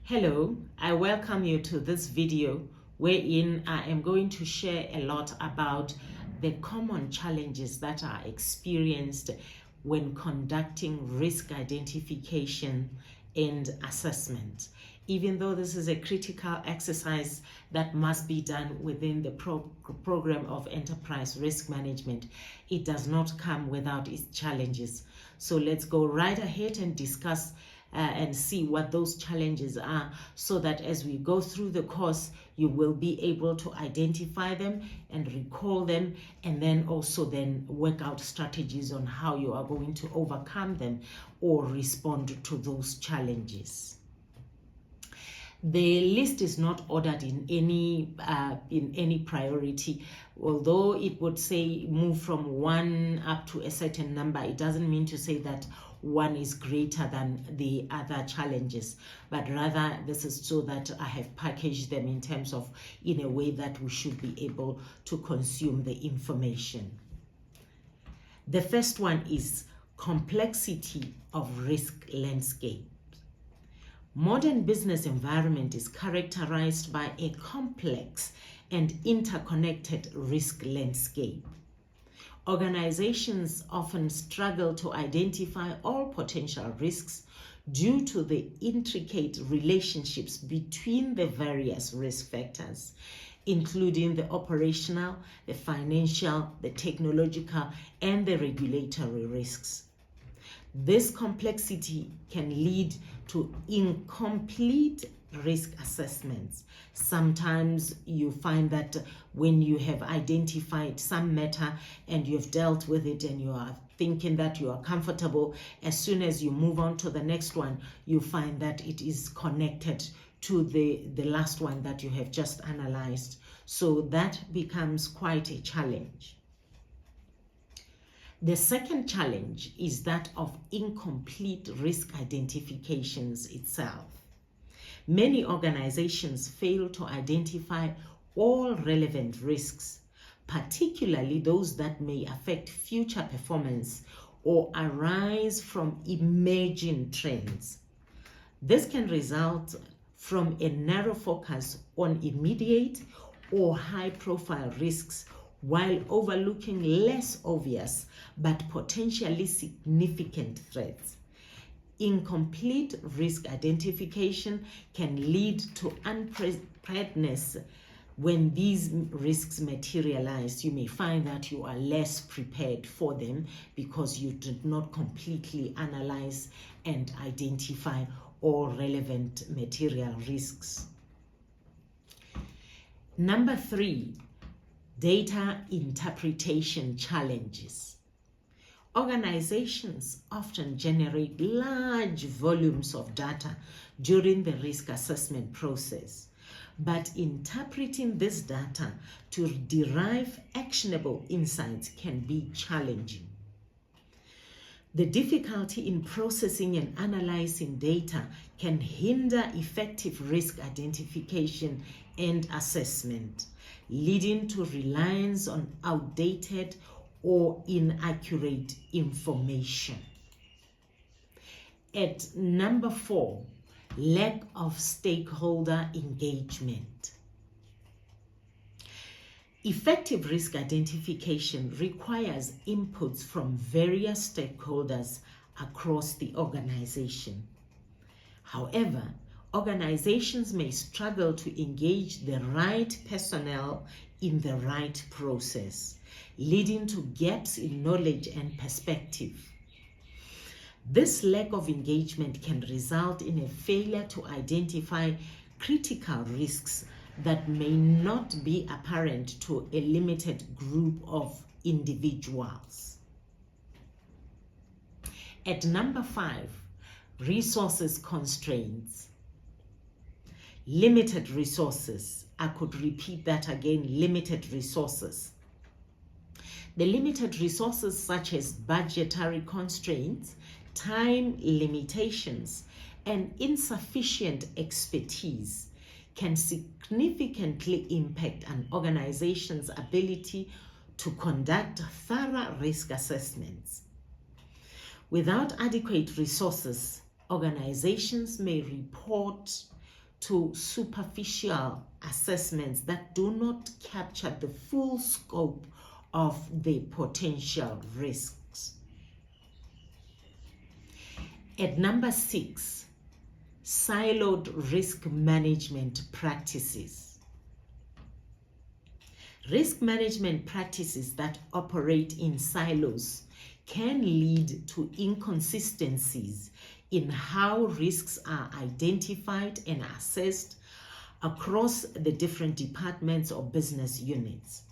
Hello, I welcome you to this video wherein I am going to share a lot about the common challenges that are experienced when conducting risk identification and assessment. Even though this is a critical exercise that must be done within the program of enterprise risk management, it does not come without its challenges. So let's go right ahead and discuss and see what those challenges are, so that as we go through the course, you will be able to identify them and recall them, and then also work out strategies on how you are going to overcome them or respond to those challenges. The list is not ordered in any priority. Although it would say move from 1 up to a certain number, it doesn't mean to say that one is greater than the other challenges, but rather this is so that I have packaged them in a way that we should be able to consume the information. The first one is complexity of risk landscape. Modern business environment is characterized by a complex and interconnected risk landscape. Organizations often struggle to identify all potential risks due to the intricate relationships between the various risk factors, including the operational, the financial, the technological, and the regulatory risks. This complexity can lead to incomplete risk assessments. Sometimes you find that when you have identified some matter and you've dealt with it and you are thinking that you are comfortable, as soon as you move on to the next one, you find that it is connected to the last one that you have just analyzed. So that becomes quite a challenge. The second challenge is that of incomplete risk identifications itself. Many organizations fail to identify all relevant risks, particularly those that may affect future performance or arise from emerging trends. This can result from a narrow focus on immediate or high-profile risks, while overlooking less obvious but potentially significant threats. Incomplete risk identification can lead to unpreparedness. When these risks materialize, you may find that you are less prepared for them because you did not completely analyze and identify all relevant material risks. Number 3, data interpretation challenges. Organizations often generate large volumes of data during the risk assessment process, but interpreting this data to derive actionable insights can be challenging. The difficulty in processing and analyzing data can hinder effective risk identification and assessment, leading to reliance on outdated or inaccurate information. At number 4, lack of stakeholder engagement. Effective risk identification requires inputs from various stakeholders across the organization. However, organizations may struggle to engage the right personnel in the right process, leading to gaps in knowledge and perspective. This lack of engagement can result in a failure to identify critical risks that may not be apparent to a limited group of individuals. At number 5, resources constraints. Limited resources. I could repeat that again, limited resources. The limited resources such as budgetary constraints, time limitations, and insufficient expertise can significantly impact an organization's ability to conduct thorough risk assessments. Without adequate resources, organizations may report to superficial assessments that do not capture the full scope of the potential risks. At number 6, siloed risk management practices. Risk management practices that operate in silos can lead to inconsistencies in how risks are identified and assessed across the different departments or business units.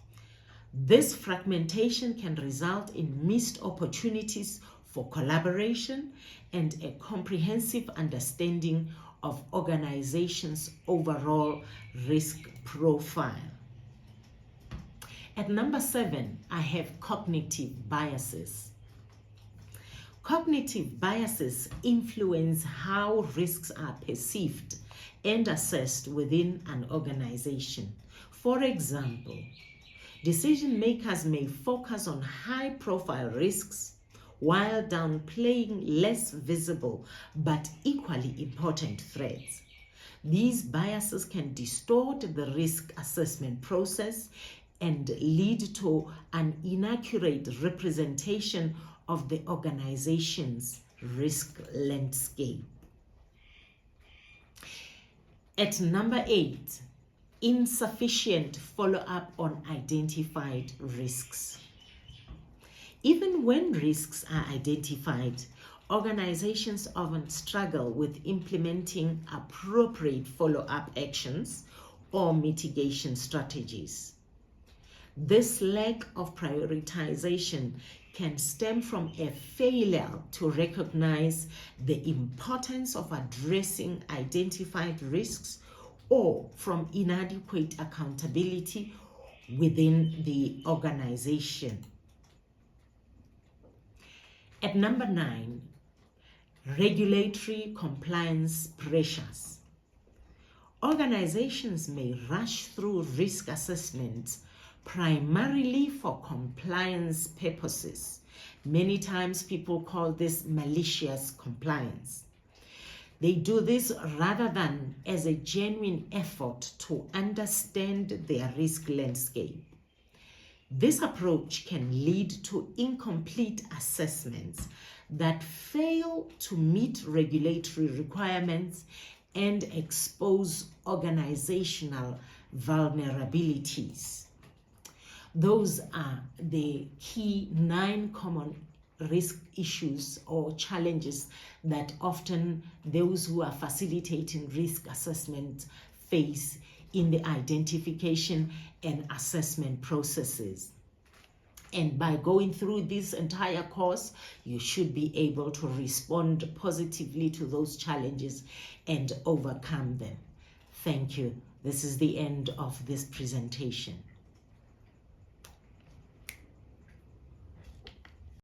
This fragmentation can result in missed opportunities for collaboration and a comprehensive understanding of organizations' overall risk profile. At number 7, I have cognitive biases. Cognitive biases influence how risks are perceived and assessed within an organization. For example, decision makers may focus on high-profile risks while downplaying less visible but equally important threats. These biases can distort the risk assessment process and lead to an inaccurate representation of the organization's risk landscape. At number 8, insufficient follow-up on identified risks. Even when risks are identified, organizations often struggle with implementing appropriate follow-up actions or mitigation strategies. This lack of prioritization can stem from a failure to recognize the importance of addressing identified risks or from inadequate accountability within the organization. At number 9, regulatory compliance pressures. Organizations may rush through risk assessments primarily for compliance purposes. Many times people call this malicious compliance. They do this rather than as a genuine effort to understand their risk landscape. This approach can lead to incomplete assessments that fail to meet regulatory requirements and expose organizational vulnerabilities. Those are the key 9 common risk issues or challenges that often those who are facilitating risk assessment face in the identification and assessment processes. And by going through this entire course, you should be able to respond positively to those challenges and overcome them. Thank you. This is the end of this presentation.